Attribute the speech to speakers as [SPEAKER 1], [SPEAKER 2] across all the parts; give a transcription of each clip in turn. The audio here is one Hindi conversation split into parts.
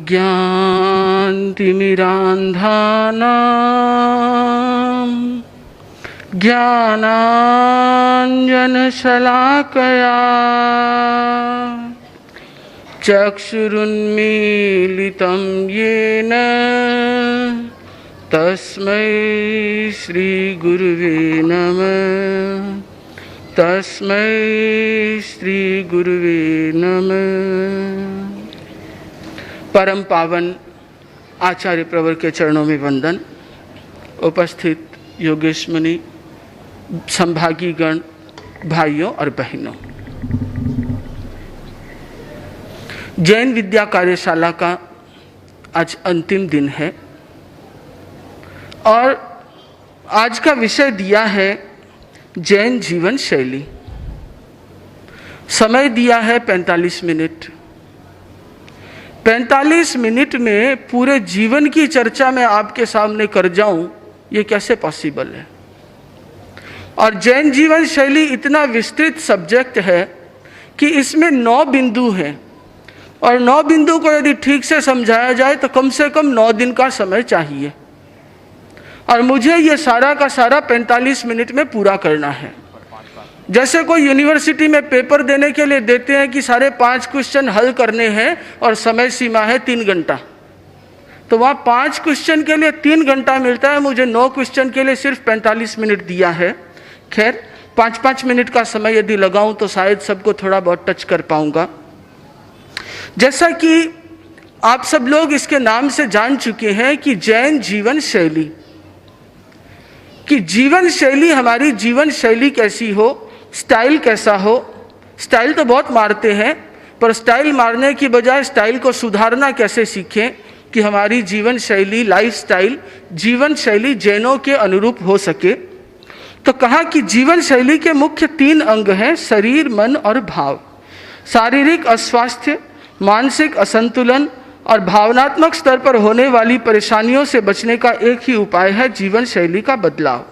[SPEAKER 1] ज्ञानतिमिरान्धानां ज्ञानाञ्जनशलाकया चक्षुरुन्मीलितं येन तस्मै श्रीगुरुवे नमः। तस्मै श्रीगुरुवे नमः। परम पावन आचार्य प्रवर के चरणों में वंदन। उपस्थित योगेश मुनि, संभागीगण, भाइयों और बहनों, जैन विद्या कार्यशाला का आज अंतिम दिन है और आज का विषय दिया है जैन जीवन शैली। समय दिया है 45 मिनट। 45 मिनट में पूरे जीवन की चर्चा मैं आपके सामने कर जाऊं, ये कैसे पॉसिबल है? और जैन जीवन शैली इतना विस्तृत सब्जेक्ट है कि इसमें 9 बिंदु हैं और 9 बिंदु को यदि ठीक से समझाया जाए तो कम से कम 9 दिन का समय चाहिए और मुझे ये सारा का सारा 45 मिनट में पूरा करना है। जैसे कोई यूनिवर्सिटी में पेपर देने के लिए देते हैं कि सारे 5 क्वेश्चन हल करने हैं और समय सीमा है 3 घंटा, तो वहाँ 5 क्वेश्चन के लिए 3 घंटा मिलता है, मुझे 9 क्वेश्चन के लिए सिर्फ 45 मिनट दिया है। खैर 5-5 मिनट का समय यदि लगाऊं तो शायद सबको थोड़ा बहुत टच कर पाऊंगा। जैसा कि आप सब लोग इसके नाम से जान चुके हैं कि जैन जीवन शैली, कि जीवन शैली, हमारी जीवन शैली कैसी हो, स्टाइल कैसा हो। स्टाइल तो बहुत मारते हैं, पर स्टाइल मारने की बजाय स्टाइल को सुधारना कैसे सीखें कि हमारी जीवन शैली, लाइफ स्टाइल, जीवन शैली जैनों के अनुरूप हो सके। तो कहा कि जीवन शैली के मुख्य 3 अंग हैं, शरीर, मन और भाव। शारीरिक अस्वास्थ्य, मानसिक असंतुलन और भावनात्मक स्तर पर होने वाली परेशानियों से बचने का एक ही उपाय है जीवन शैली का बदलाव।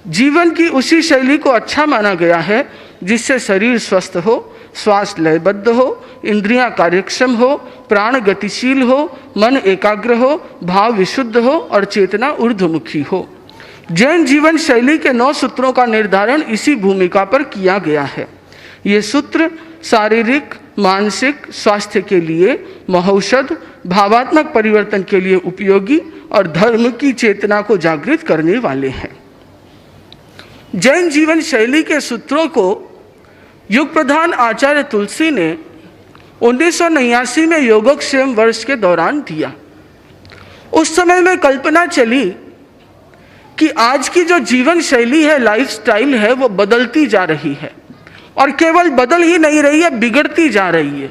[SPEAKER 1] जीवन की उसी शैली को अच्छा माना गया है जिससे शरीर स्वस्थ हो, श्वास लयबद्ध हो, इंद्रियां कार्यक्षम हो, प्राण गतिशील हो, मन एकाग्र हो, भाव विशुद्ध हो और चेतना ऊर्ध्वमुखी हो। जैन जीवन शैली के 9 सूत्रों का निर्धारण इसी भूमिका पर किया गया है। ये सूत्र शारीरिक मानसिक स्वास्थ्य के लिए महौषध, भावात्मक परिवर्तन के लिए उपयोगी और धर्म की चेतना को जागृत करने वाले हैं। जैन जीवन शैली के सूत्रों को युग प्रधान आचार्य तुलसी ने 1989 में योगक्षेम वर्ष के दौरान दिया। उस समय में कल्पना चली कि आज की जो जीवन शैली है, लाइफ स्टाइल है, वो बदलती जा रही है और केवल बदल ही नहीं रही है, बिगड़ती जा रही है।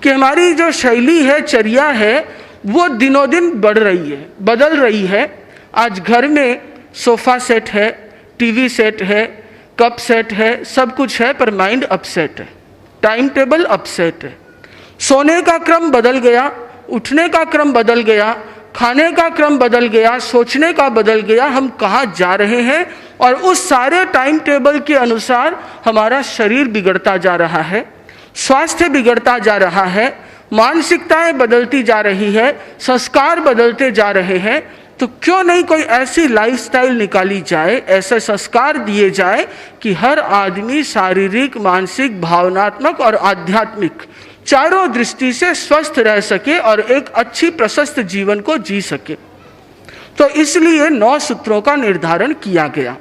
[SPEAKER 1] कि हमारी जो शैली है, चर्या है, वो दिनों दिन बढ़ रही है, बदल रही है। आज घर में सोफा सेट है, टीवी सेट है, कप सेट है, सब कुछ है, पर माइंड अपसेट है, टाइम टेबल अपसेट है। सोने का क्रम बदल गया, उठने का क्रम बदल गया, खाने का क्रम बदल गया, सोचने का बदल गया। हम कहाँ जा रहे हैं और उस सारे टाइम टेबल के अनुसार हमारा शरीर बिगड़ता जा रहा है, स्वास्थ्य बिगड़ता जा रहा है, मानसिकताएं बदलती जा रही है, संस्कार बदलते जा रहे हैं। तो क्यों नहीं कोई ऐसी लाइफस्टाइल निकाली जाए, ऐसे संस्कार दिए जाए कि हर आदमी शारीरिक, मानसिक, भावनात्मक और आध्यात्मिक चारों दृष्टि से स्वस्थ रह सके और एक अच्छी प्रशस्त जीवन को जी सके। तो इसलिए 9 सूत्रों का निर्धारण किया गया,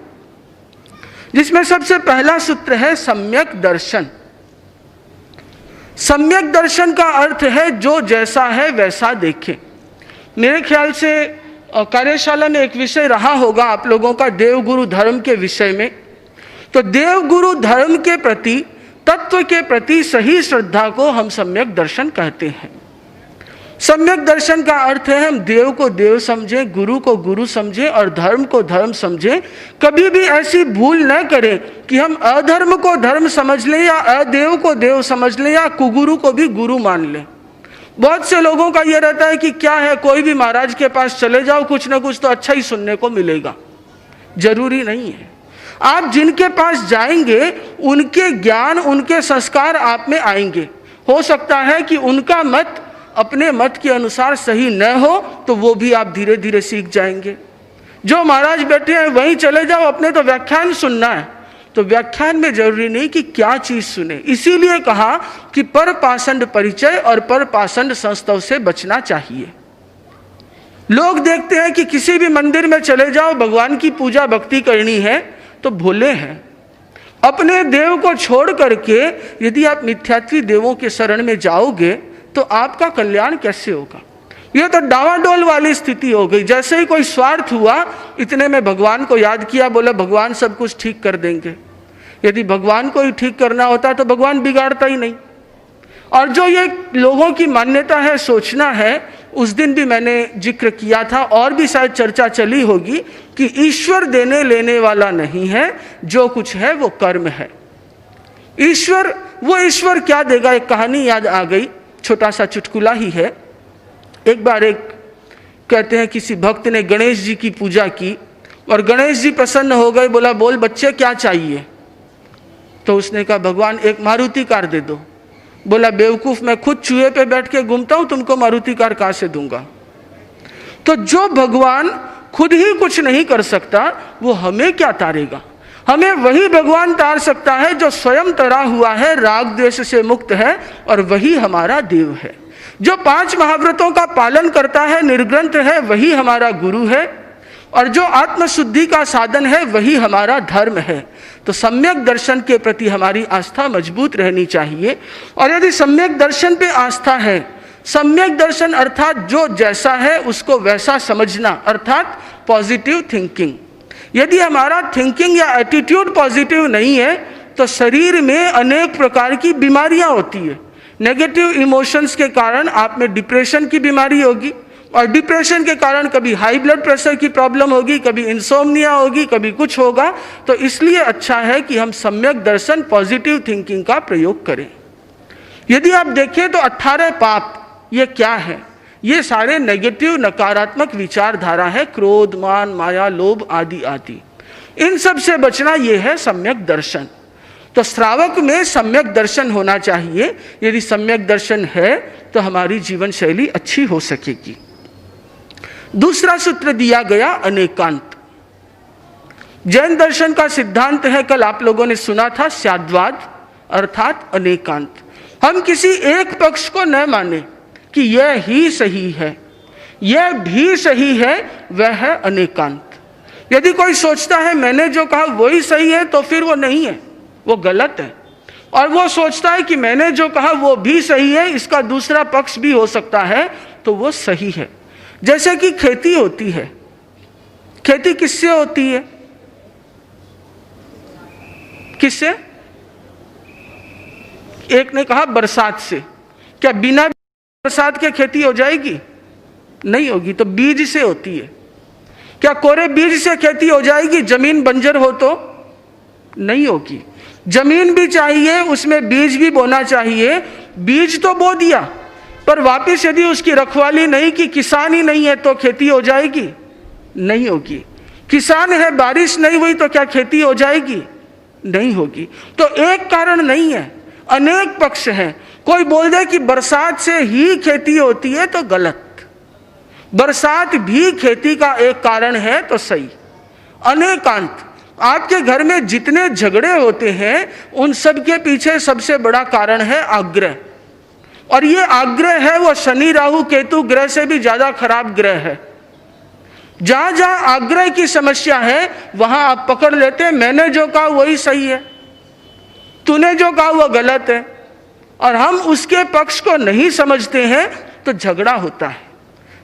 [SPEAKER 1] जिसमें सबसे पहला सूत्र है सम्यक दर्शन। सम्यक दर्शन का अर्थ है जो जैसा है वैसा देखें। मेरे ख्याल से कार्यशाला में एक विषय रहा होगा आप लोगों का देवगुरु धर्म के विषय में। तो देवगुरु धर्म के प्रति, तत्व के प्रति सही श्रद्धा को हम सम्यक दर्शन कहते हैं। सम्यक दर्शन का अर्थ है हम देव को देव समझें, गुरु को गुरु समझें और धर्म को धर्म समझें। कभी भी ऐसी भूल न करें कि हम अधर्म को धर्म समझ लें या अदेव को देव समझ लें या कुगुरु को भी गुरु मान लें। बहुत से लोगों का यह रहता है कि क्या है, कोई भी महाराज के पास चले जाओ, कुछ ना कुछ तो अच्छा ही सुनने को मिलेगा। जरूरी नहीं है। आप जिनके पास जाएंगे उनके ज्ञान, उनके संस्कार आप में आएंगे। हो सकता है कि उनका मत अपने मत के अनुसार सही न हो तो वो भी आप धीरे धीरे सीख जाएंगे। जो महाराज बैठे हैं वहीं चले जाओ, अपने तो व्याख्यान सुनना है, तो व्याख्यान में जरूरी नहीं कि क्या चीज सुने। इसीलिए कहा कि पर पाषंड परिचय और पर पाषंड संस्तव से बचना चाहिए। लोग देखते हैं कि किसी भी मंदिर में चले जाओ, भगवान की पूजा भक्ति करनी है तो भोले हैं। अपने देव को छोड़ करके यदि आप मिथ्यात्वी देवों के शरण में जाओगे तो आपका कल्याण कैसे होगा? यह तो डावाडोल वाली स्थिति हो गई। जैसे ही कोई स्वार्थ हुआ, इतने में भगवान को याद किया, बोला भगवान सब कुछ ठीक कर देंगे। यदि भगवान को ही ठीक करना होता तो भगवान बिगाड़ता ही नहीं। और जो ये लोगों की मान्यता है, सोचना है, उस दिन भी मैंने जिक्र किया था और भी शायद चर्चा चली होगी कि ईश्वर देने लेने वाला नहीं है, जो कुछ है वो कर्म है। ईश्वर क्या देगा? एक कहानी याद आ गई, छोटा सा चुटकुला ही है। एक बार कहते हैं किसी भक्त ने गणेश जी की पूजा की और गणेश जी प्रसन्न हो गए। बोला बोल बच्चे क्या चाहिए? तो उसने कहा भगवान एक मारुति कार दे दो। बोला बेवकूफ, मैं खुद चूहे पे बैठ के घूमता हूं, तुमको मारुति कार कहां से दूंगा? तो जो भगवान खुद ही कुछ नहीं कर सकता वो हमें क्या तारेगा? हमें वही भगवान तार सकता है जो स्वयं तरा हुआ है, राग द्वेष से मुक्त है, और वही हमारा देव है। जो 5 महाव्रतों का पालन करता है, निर्ग्रंथ है, वही हमारा गुरु है, और जो आत्मशुद्धि का साधन है वही हमारा धर्म है। तो सम्यक दर्शन के प्रति हमारी आस्था मजबूत रहनी चाहिए। और यदि सम्यक दर्शन पे आस्था है, सम्यक दर्शन अर्थात जो जैसा है उसको वैसा समझना, अर्थात पॉजिटिव थिंकिंग। यदि हमारा थिंकिंग या एटीट्यूड पॉजिटिव नहीं है तो शरीर में अनेक प्रकार की बीमारियां होती है। नेगेटिव इमोशंस के कारण आप में डिप्रेशन की बीमारी होगी, और डिप्रेशन के कारण कभी हाई ब्लड प्रेशर की प्रॉब्लम होगी, कभी इंसोम्निया होगी, कभी कुछ होगा। तो इसलिए अच्छा है कि हम सम्यक दर्शन, पॉजिटिव थिंकिंग का प्रयोग करें। यदि आप देखें तो 18 पाप ये क्या है? ये सारे नेगेटिव नकारात्मक विचारधारा है, क्रोध, मान, माया, लोभ आदि आदि। इन सब से बचना ये है सम्यक दर्शन। तो श्रावक में सम्यक दर्शन होना चाहिए। यदि सम्यक दर्शन है तो हमारी जीवन शैली अच्छी हो सकेगी। दूसरा सूत्र दिया गया अनेकांत। जैन दर्शन का सिद्धांत है, कल आप लोगों ने सुना था, स्याद्वाद अर्थात अनेकांत। हम किसी एक पक्ष को न माने कि यह ही सही है, यह भी सही है, वह है अनेकांत। यदि कोई सोचता है मैंने जो कहा वही सही है तो फिर वो नहीं है, वो गलत है। और वो सोचता है कि मैंने जो कहा वो भी सही है, इसका दूसरा पक्ष भी हो सकता है, तो वो सही है। जैसे कि खेती होती है, खेती किससे होती है? किससे? एक ने कहा बरसात से। क्या बिना बरसात के खेती हो जाएगी? नहीं होगी। तो बीज से होती है। क्या कोरे बीज से खेती हो जाएगी जमीन बंजर हो तो? नहीं होगी। जमीन भी चाहिए, उसमें बीज भी बोना चाहिए। बीज तो बो दिया, पर वापस यदि उसकी रखवाली नहीं की, किसान ही नहीं है, तो खेती हो जाएगी? नहीं होगी। किसान है, बारिश नहीं हुई तो क्या खेती हो जाएगी? नहीं होगी। तो एक कारण नहीं है, अनेक पक्ष हैं। कोई बोल दे कि बरसात से ही खेती होती है तो गलत। बरसात भी खेती का एक कारण है तो सही। अनेकांत, आपके घर में जितने झगड़े होते हैं उन सब के पीछे सबसे बड़ा कारण है आग्रह। और ये आग्रह है वो शनि राहु केतु ग्रह से भी ज्यादा खराब ग्रह है। जहां जहां आग्रह की समस्या है वहां आप पकड़ लेते हैं मैंने जो कहा वही सही है, तूने जो कहा वो गलत है, और हम उसके पक्ष को नहीं समझते हैं तो झगड़ा होता है।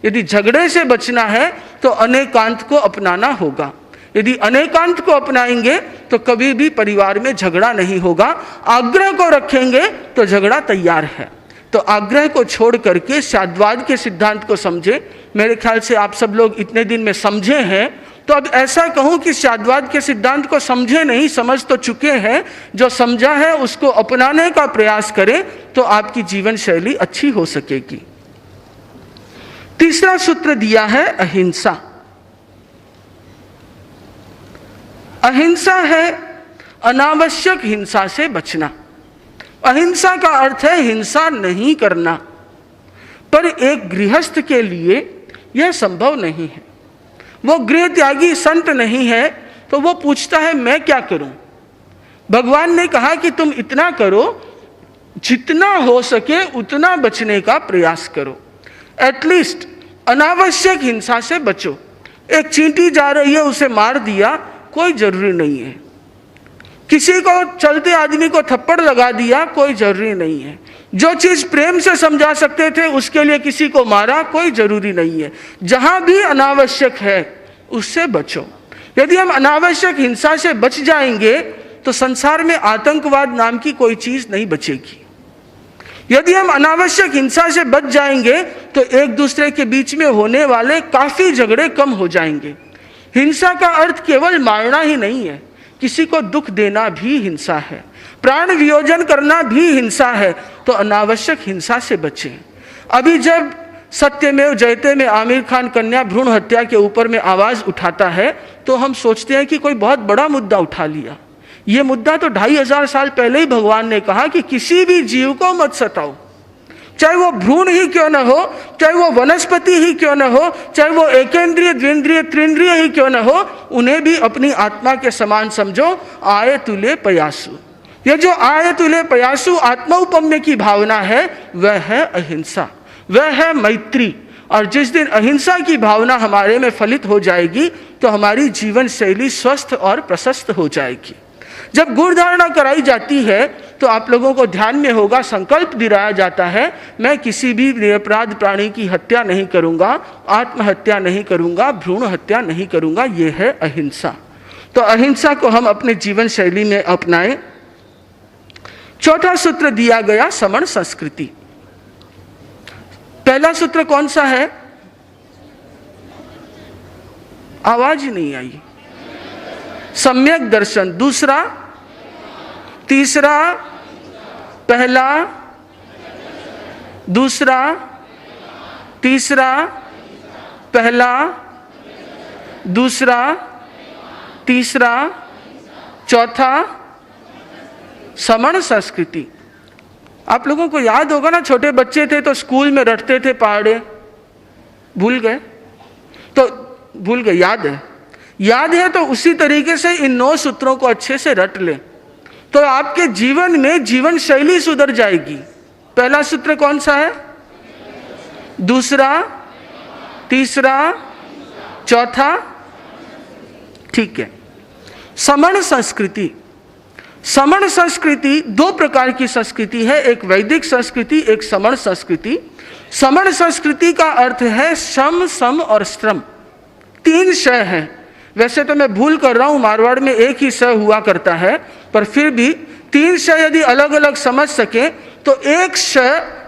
[SPEAKER 1] यदि झगड़े से बचना है तो अनेकांत को अपनाना होगा। यदि अनेकांत को अपनाएंगे तो कभी भी परिवार में झगड़ा नहीं होगा। आग्रह को रखेंगे तो झगड़ा तैयार है। तो आग्रह को छोड़ करके स्याद्वाद के सिद्धांत को समझे। मेरे ख्याल से आप सब लोग इतने दिन में समझे हैं, तो अब ऐसा कहूं कि स्याद्वाद के सिद्धांत को समझे नहीं, समझ तो चुके हैं। जो समझा है उसको अपनाने का प्रयास करें तो आपकी जीवन शैली अच्छी हो सकेगी। तीसरा सूत्र दिया है अहिंसा। अहिंसा है अनावश्यक हिंसा से बचना। अहिंसा का अर्थ है हिंसा नहीं करना। पर एक गृहस्थ के लिए यह संभव नहीं है। वो गृह त्यागी संत नहीं है तो वो पूछता है मैं क्या करूं। भगवान ने कहा कि तुम इतना करो, जितना हो सके उतना बचने का प्रयास करो। एटलीस्ट अनावश्यक हिंसा से बचो। एक चींटी जा रही है, उसे मार दिया, कोई जरूरी नहीं है। किसी को चलते आदमी को थप्पड़ लगा दिया, कोई जरूरी नहीं है। जो चीज प्रेम से समझा सकते थे उसके लिए किसी को मारा, कोई जरूरी नहीं है। जहां भी अनावश्यक है उससे बचो। यदि हम अनावश्यक हिंसा से बच जाएंगे तो संसार में आतंकवाद नाम की कोई चीज नहीं बचेगी। यदि हम अनावश्यक हिंसा से बच जाएंगे तो एक दूसरे के बीच में होने वाले काफी झगड़े कम हो जाएंगे। हिंसा का अर्थ केवल मारना ही नहीं है, किसी को दुख देना भी हिंसा है, प्राण वियोजन करना भी हिंसा है। तो अनावश्यक हिंसा से बचें। अभी जब सत्यमेव जयते में आमिर खान कन्या भ्रूण हत्या के ऊपर में आवाज उठाता है तो हम सोचते हैं कि कोई बहुत बड़ा मुद्दा उठा लिया। ये मुद्दा तो 2500 साल पहले ही भगवान ने कहा कि किसी भी जीव को मत सताओ, चाहे वो भ्रूण ही क्यों न हो, चाहे वो वनस्पति ही क्यों न हो, चाहे वो एकेंद्रिय द्विंद्रिय त्रिंद्रिय ही क्यों न हो, उन्हें भी अपनी आत्मा के समान समझो। आये तुले पयासु, ये जो आये तुले पयासु आत्मौपम्य की भावना है वह है अहिंसा, वह है मैत्री। और जिस दिन अहिंसा की भावना हमारे में फलित हो जाएगी तो हमारी जीवन शैली स्वस्थ और प्रशस्त हो जाएगी। जब गुण धारणा कराई जाती है तो आप लोगों को ध्यान में होगा, संकल्प दिलाया जाता है मैं किसी भी निरपराध प्राणी की हत्या नहीं करूंगा, आत्महत्या नहीं करूंगा, भ्रूण हत्या नहीं करूंगा। यह है अहिंसा। तो अहिंसा को हम अपने जीवन शैली में अपनाएं। चौथा सूत्र दिया गया समण संस्कृति। पहला सूत्र कौन सा है? आवाज ही नहीं आई। सम्यक दर्शन। दूसरा, तीसरा, पहला, दूसरा, तीसरा, पहला, दूसरा, तीसरा, चौथा समण संस्कृति। आप लोगों को याद होगा ना, छोटे बच्चे थे तो स्कूल में रटते थे पहाड़े, भूल गए? तो भूल गए, याद है? याद है तो उसी तरीके से इन 9 सूत्रों को अच्छे से रट ले तो आपके जीवन में जीवन शैली सुधर जाएगी। पहला सूत्र कौन सा है? दूसरा, तीसरा, चौथा, ठीक है। समण संस्कृति। समण संस्कृति 2 प्रकार की संस्कृति है, एक वैदिक संस्कृति, एक समण संस्कृति। समण संस्कृति का अर्थ है शम, सम और श्रम। 3 श हैं। वैसे तो मैं भूल कर रहा हूं, मारवाड़ में एक ही स हुआ करता है, पर फिर भी 3 श यदि अलग अलग समझ सके तो एक श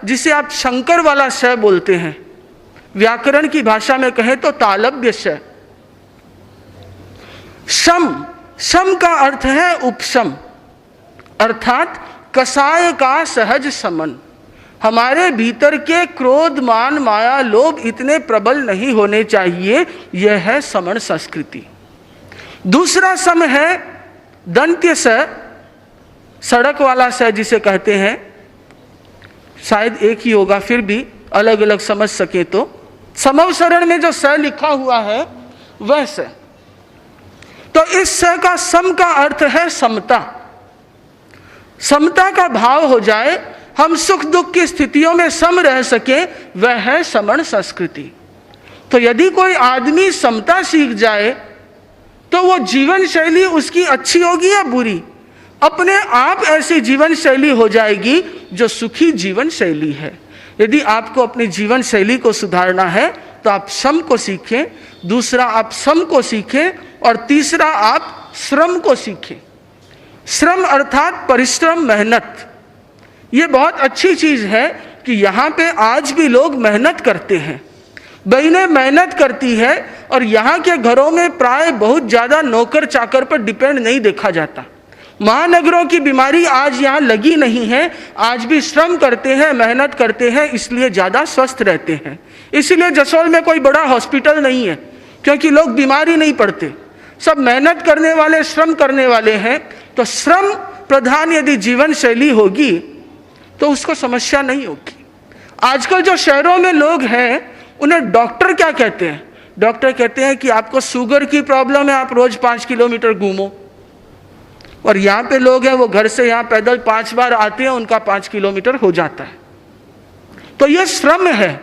[SPEAKER 1] जिसे आप शंकर वाला श बोलते हैं, व्याकरण की भाषा में कहें तो तालव्य श। शम, शम का अर्थ है उपशम, अर्थात कसाय का सहज समन। हमारे भीतर के क्रोध, मान, माया, लोभ इतने प्रबल नहीं होने चाहिए, यह है समण संस्कृति। दूसरा सम है दंत्य स, सड़क वाला स जिसे कहते हैं, शायद एक ही होगा, फिर भी अलग अलग समझ सके तो। समवसरण में जो स लिखा हुआ है वह स। तो इस स का सम का अर्थ है समता। समता का भाव हो जाए, हम सुख दुख की स्थितियों में सम रह सके, वह है समण संस्कृति। तो यदि कोई आदमी समता सीख जाए तो वो जीवन शैली उसकी अच्छी होगी या बुरी? अपने आप ऐसी जीवन शैली हो जाएगी जो सुखी जीवन शैली है। यदि आपको अपनी जीवन शैली को सुधारना है तो आप सम को सीखें, दूसरा आप सम को सीखें, और तीसरा आप श्रम को सीखें। श्रम अर्थात परिश्रम, मेहनत। ये बहुत अच्छी चीज है कि यहाँ पे आज भी लोग मेहनत करते हैं, बहनें मेहनत करती है, और यहाँ के घरों में प्राय बहुत ज़्यादा नौकर चाकर पर डिपेंड नहीं देखा जाता। महानगरों की बीमारी आज यहाँ लगी नहीं है, आज भी श्रम करते हैं, मेहनत करते हैं, इसलिए ज़्यादा स्वस्थ रहते हैं। इसलिए जसोल में कोई बड़ा हॉस्पिटल नहीं है, क्योंकि लोग बीमार ही नहीं पड़ते, सब मेहनत करने वाले, श्रम करने वाले हैं। तो श्रम प्रधान यदि जीवन शैली होगी तो उसको समस्या नहीं होगी। आजकल जो शहरों में लोग हैं उन्हें डॉक्टर क्या कहते हैं? डॉक्टर कहते हैं कि आपको शुगर की प्रॉब्लम है, आप रोज 5 किलोमीटर घूमो। और यहाँ पे लोग हैं वो घर से यहाँ पैदल 5 बार आते हैं, उनका 5 किलोमीटर हो जाता है। तो ये श्रम है।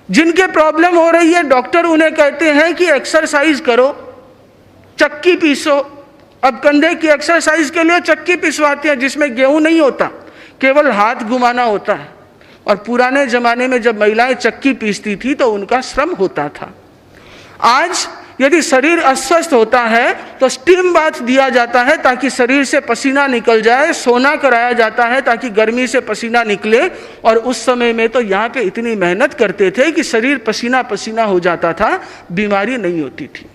[SPEAKER 1] जिनके प्रॉब्लम हो रही है डॉक्टर उन्हें कहते हैं कि एक्सरसाइज करो, चक्की पीसो। अब कंधे की एक्सरसाइज के लिए चक्की पिसवाते हैं जिसमें गेहूं नहीं होता, केवल हाथ घुमाना होता है। और पुराने जमाने में जब महिलाएं चक्की पीसती थी तो उनका श्रम होता था। आज यदि शरीर अस्वस्थ होता है तो स्टीम बाथ दिया जाता है ताकि शरीर से पसीना निकल जाए, सोना कराया जाता है ताकि गर्मी से पसीना निकले। और उस समय में तो यहाँ पे इतनी मेहनत करते थे कि शरीर पसीना पसीना हो जाता था, बीमारी नहीं होती थी।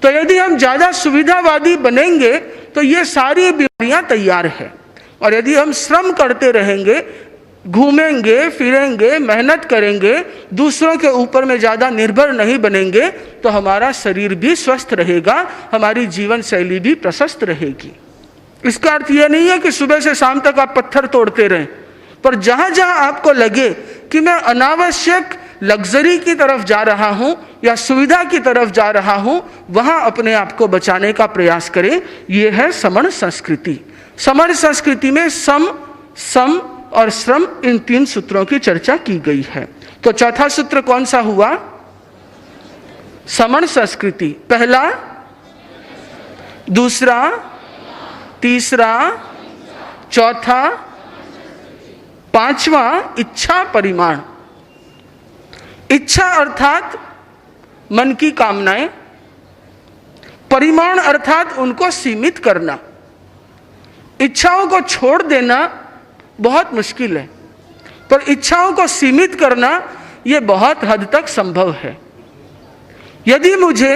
[SPEAKER 1] तो यदि हम ज़्यादा सुविधावादी बनेंगे तो ये सारी बीमारियाँ तैयार है। और यदि हम श्रम करते रहेंगे, घूमेंगे फिरेंगे, मेहनत करेंगे, दूसरों के ऊपर में ज़्यादा निर्भर नहीं बनेंगे तो हमारा शरीर भी स्वस्थ रहेगा, हमारी जीवन शैली भी प्रशस्त रहेगी। इसका अर्थ यह नहीं है कि सुबह से शाम तक आप पत्थर तोड़ते रहें, पर जहाँ जहाँ आपको लगे कि मैं अनावश्यक लग्जरी की तरफ जा रहा हूँ या सुविधा की तरफ जा रहा हूँ, वहाँ अपने आप को बचाने का प्रयास करें। ये है समण संस्कृति। समण संस्कृति में सम और श्रम, इन 3 सूत्रों की चर्चा की गई है। तो चौथा सूत्र कौन सा हुआ? समण संस्कृति। पहला, दूसरा, तीसरा, चौथा, पांचवा इच्छा परिमाण। इच्छा अर्थात मन की कामनाएं, परिमाण अर्थात उनको सीमित करना। इच्छाओं को छोड़ देना बहुत मुश्किल है, पर इच्छाओं को सीमित करना यह बहुत हद तक संभव है। यदि मुझे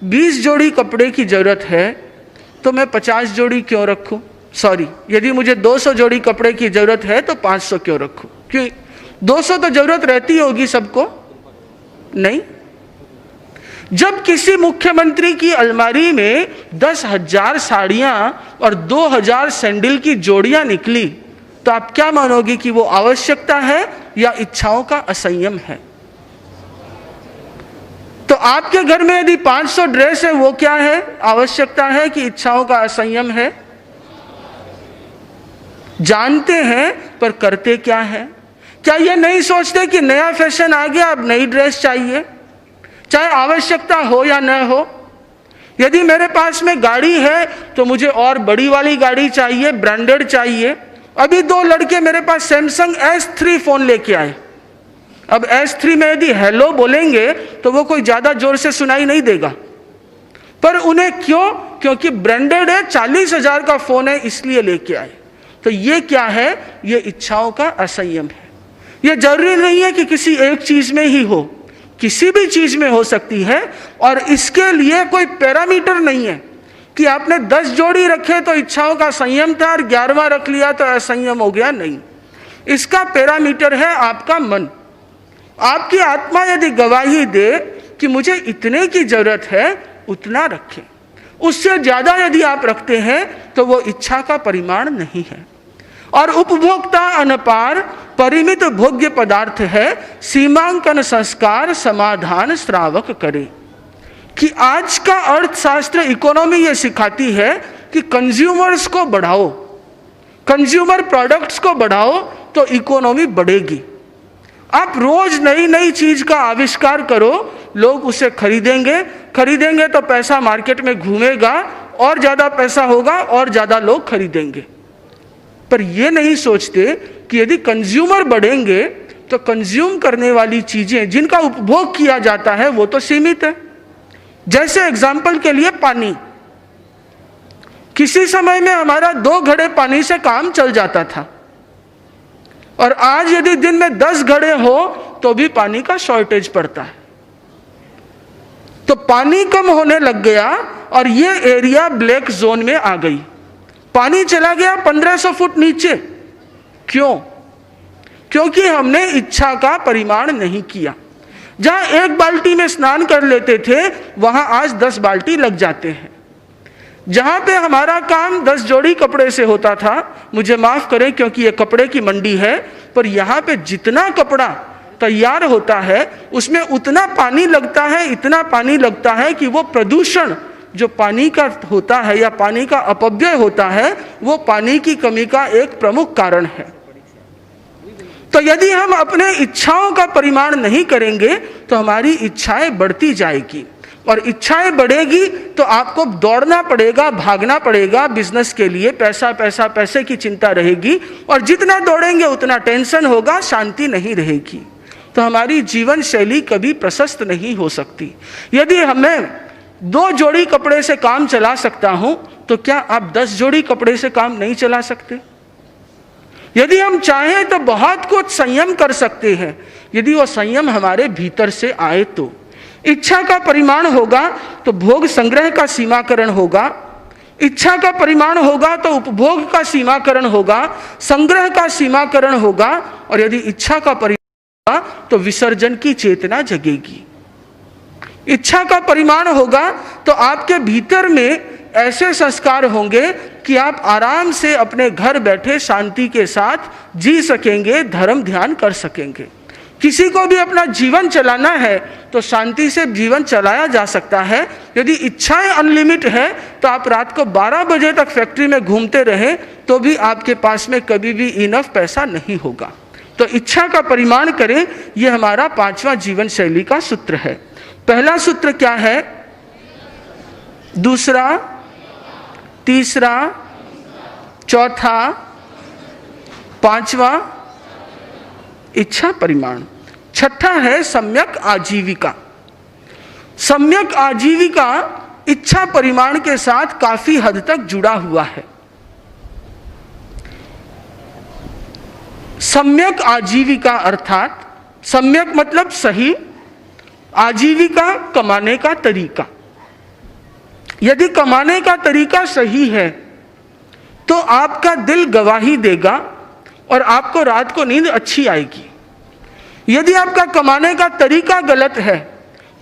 [SPEAKER 1] 20 जोड़ी कपड़े की जरूरत है तो मैं 50 जोड़ी क्यों रखूं? यदि मुझे 200 जोड़ी कपड़े की जरूरत है तो 500 क्यों रखूं? क्यों 200 तो जरूरत रहती होगी सबको? नहीं। जब किसी मुख्यमंत्री की अलमारी में 10,000 साड़ियां और 2,000 सैंडल की जोड़ियां निकली तो आप क्या मानोगे कि वो आवश्यकता है या इच्छाओं का असंयम है? तो आपके घर में यदि 500 ड्रेस है, वो क्या है? आवश्यकता है कि इच्छाओं का असंयम है? जानते हैं पर करते क्या है? क्या ये नहीं सोचते कि नया फैशन आ गया, अब नई ड्रेस चाहिए, चाहे आवश्यकता हो या न हो? यदि मेरे पास में गाड़ी है तो मुझे और बड़ी वाली गाड़ी चाहिए, ब्रांडेड चाहिए। अभी 2 लड़के मेरे पास सैमसंग S3 फोन लेके आए। अब S3 में यदि हेलो बोलेंगे तो वो कोई ज्यादा जोर से सुनाई नहीं देगा, पर उन्हें क्यों? क्योंकि ब्रांडेड है, 40,000 का फोन है, इसलिए लेके आए। तो ये क्या है? ये इच्छाओं का असंयम है। ये जरूरी नहीं है कि किसी एक चीज में ही हो, किसी भी चीज में हो सकती है। और इसके लिए कोई पैरामीटर नहीं है कि आपने 10 जोड़ी रखे तो इच्छाओं का संयम था और 11वां रख लिया तो असंयम हो गया। नहीं, इसका पैरामीटर है आपका मन। आपकी आत्मा यदि गवाही दे कि मुझे इतने की जरूरत है, उतना रखें। उससे ज्यादा यदि आप रखते हैं तो वो इच्छा का परिमाण नहीं है। और उपभोक्ता अनपार परिमित भोग्य पदार्थ है, सीमांकन संस्कार समाधान श्रावक करे। कि आज का अर्थशास्त्र, इकोनॉमी ये सिखाती है कि कंज्यूमर्स को बढ़ाओ, कंज्यूमर प्रोडक्ट्स को बढ़ाओ तो इकोनॉमी बढ़ेगी। आप रोज नई नई चीज का आविष्कार करो, लोग उसे खरीदेंगे तो पैसा मार्केट में घूमेगा, और ज्यादा पैसा होगा और ज्यादा लोग खरीदेंगे। पर यह नहीं सोचते कि यदि कंज्यूमर बढ़ेंगे तो कंज्यूम करने वाली चीजें जिनका उपभोग किया जाता है वो तो सीमित है। जैसे एग्जाम्पल के लिए पानी, किसी समय में हमारा 2 घड़े पानी से काम चल जाता था, और आज यदि दिन में 10 घड़े हो तो भी पानी का शॉर्टेज पड़ता है। तो पानी कम होने लग गया और ये एरिया ब्लैक जोन में आ गई। पानी चला गया 1500 फुट नीचे। क्यों? क्योंकि हमने इच्छा का परिमाण नहीं किया। जहां 1 बाल्टी में स्नान कर लेते थे वहां आज 10 बाल्टी लग जाते हैं। जहां पे हमारा काम 10 जोड़ी कपड़े से होता था मुझे माफ़ करें क्योंकि ये कपड़े की मंडी है, पर यहाँ पे जितना कपड़ा तैयार होता है उसमें उतना पानी लगता है, इतना पानी लगता है कि वो प्रदूषण जो पानी का होता है या पानी का अपव्यय होता है वो पानी की कमी का एक प्रमुख कारण है। तो यदि हम अपने इच्छाओं का परिमाण नहीं करेंगे तो हमारी इच्छाएं बढ़ती जाएगी, और इच्छाएं बढ़ेगी तो आपको दौड़ना पड़ेगा, भागना पड़ेगा बिजनेस के लिए, पैसा पैसा पैसे की चिंता रहेगी, और जितना दौड़ेंगे उतना टेंशन होगा, शांति नहीं रहेगी, तो हमारी जीवन शैली कभी प्रशस्त नहीं हो सकती। यदि हमें 2 जोड़ी कपड़े से काम चला सकता हूं तो क्या आप 10 जोड़ी कपड़े से काम नहीं चला सकते? यदि हम चाहें तो बहुत कुछ संयम कर सकते हैं, यदि वो संयम हमारे भीतर से आए तो। इच्छा का परिमाण होगा तो भोग संग्रह का सीमाकरण होगा, इच्छा का परिमाण होगा तो उपभोग का सीमाकरण होगा, संग्रह का सीमाकरण होगा, और यदि इच्छा का परिमाण होगा तो विसर्जन की चेतना जगेगी। इच्छा का परिमाण होगा तो आपके भीतर में ऐसे संस्कार होंगे कि आप आराम से अपने घर बैठे शांति के साथ जी सकेंगे, धर्म ध्यान कर सकेंगे। किसी को भी अपना जीवन चलाना है तो शांति से जीवन चलाया जा सकता है। यदि इच्छाएं अनलिमिट है तो आप रात को 12 बजे तक फैक्ट्री में घूमते रहें तो भी आपके पास में कभी भी इनफ पैसा नहीं होगा। तो इच्छा का परिमाण करें, यह हमारा 5वां जीवन शैली का सूत्र है। पहला सूत्र क्या है? दूसरा, तीसरा, चौथा, 5वां इच्छा परिमाण। छठा है सम्यक आजीविका। सम्यक आजीविका इच्छा परिमाण के साथ काफी हद तक जुड़ा हुआ है। सम्यक आजीविका अर्थात सम्यक मतलब सही, आजीविका कमाने का तरीका। यदि कमाने का तरीका सही है तो आपका दिल गवाही देगा और आपको रात को नींद अच्छी आएगी। यदि आपका कमाने का तरीका गलत है,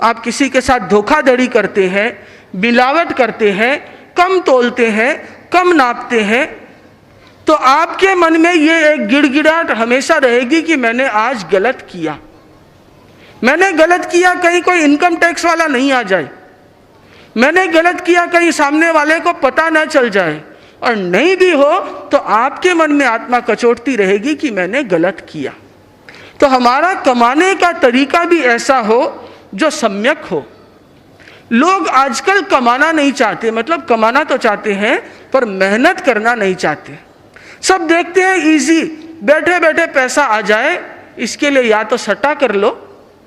[SPEAKER 1] आप किसी के साथ धोखाधड़ी करते हैं, मिलावट करते हैं, कम तोलते हैं, कम नापते हैं, तो आपके मन में ये एक गिड़गिड़ाहट हमेशा रहेगी कि मैंने आज गलत किया, मैंने गलत किया, कहीं कोई इनकम टैक्स वाला नहीं आ जाए, मैंने गलत किया, कहीं सामने वाले को पता ना चल जाए, और नहीं भी हो तो आपके मन में आत्मा कचोटती रहेगी कि मैंने गलत किया। तो हमारा कमाने का तरीका भी ऐसा हो जो सम्यक हो। लोग आजकल कमाना नहीं चाहते, मतलब कमाना तो चाहते हैं पर मेहनत करना नहीं चाहते। सब देखते हैं इजी, बैठे बैठे पैसा आ जाए, इसके लिए या तो सट्टा कर लो,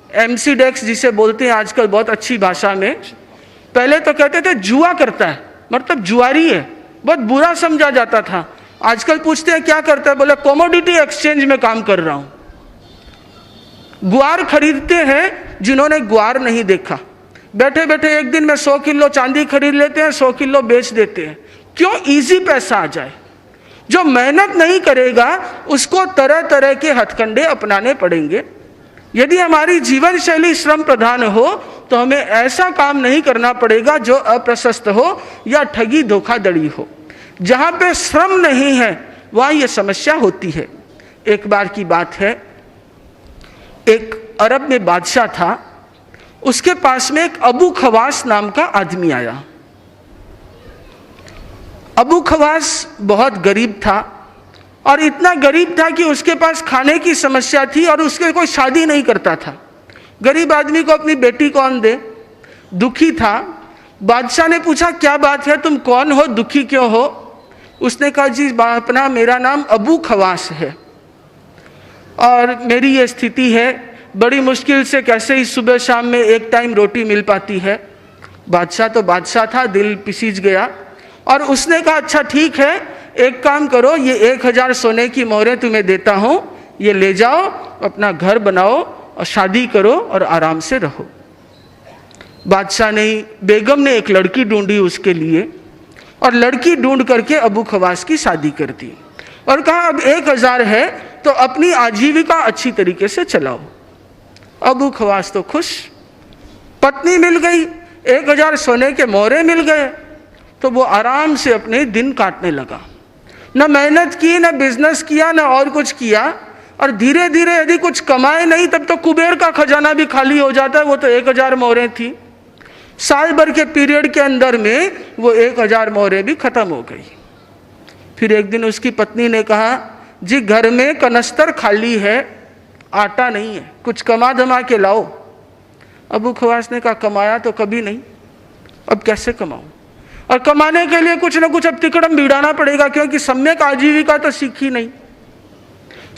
[SPEAKER 1] MC डेक्स जिसे बोलते हैं आजकल बहुत अच्छी भाषा में। पहले तो कहते थे जुआ करता है, मतलब जुआरी है, बहुत बुरा समझा जाता था। आजकल पूछते हैं क्या करता है, बोले कमोडिटी एक्सचेंज में काम कर रहा हूं। गुआर खरीदते हैं जिन्होंने गुआर नहीं देखा, बैठे बैठे एक दिन में 100 किलो चांदी खरीद लेते हैं, 100 किलो बेच देते हैं। क्यों? इजी पैसा आ जाए। जो मेहनत नहीं करेगा उसको तरह तरह के हथकंडे अपनाने पड़ेंगे। यदि हमारी जीवन शैली श्रम प्रधान हो तो हमें ऐसा काम नहीं करना पड़ेगा जो अप्रशस्त हो या ठगी धोखाधड़ी हो। जहाँ पे श्रम नहीं है वहाँ ये समस्या होती है। एक बार की बात है, एक अरब में बादशाह था, उसके पास में एक अबू खवास नाम का आदमी आया। अबू खवास बहुत गरीब था, और इतना गरीब था कि उसके पास खाने की समस्या थी और उसके कोई शादी नहीं करता था। गरीब आदमी को अपनी बेटी कौन दे? दुखी था। बादशाह ने पूछा क्या बात है, तुम कौन हो, दुखी क्यों हो? उसने कहा जी अपना मेरा नाम अबू खवास है और मेरी ये स्थिति है, बड़ी मुश्किल से कैसे ही सुबह शाम में एक टाइम रोटी मिल पाती है। बादशाह तो बादशाह था, दिल पिसीज गया और उसने कहा अच्छा ठीक है, एक काम करो, ये 1000 सोने की मोहरें तुम्हें देता हूँ, ये ले जाओ, अपना घर बनाओ और शादी करो और आराम से रहो। बादशाह ने, बेगम ने एक लड़की ढूंढी उसके लिए और लड़की ढूंढ करके अबू खवास की शादी कर दी और कहा अब 1000 है तो अपनी आजीविका अच्छी तरीके से चलाओ। अबू खवास तो खुश, पत्नी मिल गई, 1000 सोने के मोहरे मिल गए, तो वो आराम से अपने दिन काटने लगा। न मेहनत की, न बिजनेस किया, न और कुछ किया, और धीरे धीरे यदि कुछ कमाए नहीं तब तो कुबेर का खजाना भी खाली हो जाता है। वो तो 1000 मोहरें थी, साल भर के पीरियड के अंदर में वो 1000 मोहरें भी खत्म हो गई। फिर एक दिन उसकी पत्नी ने कहा, जी घर में कनस्तर खाली है, आटा नहीं है, कुछ कमा धमा के लाओ। अबू खवास ने कहा, कमाया तो कभी नहीं, अब कैसे कमाऊं? और कमाने के लिए कुछ ना कुछ अब तिकड़म भिड़ाना पड़ेगा, क्योंकि सम्यक आजीविका तो सीखी नहीं,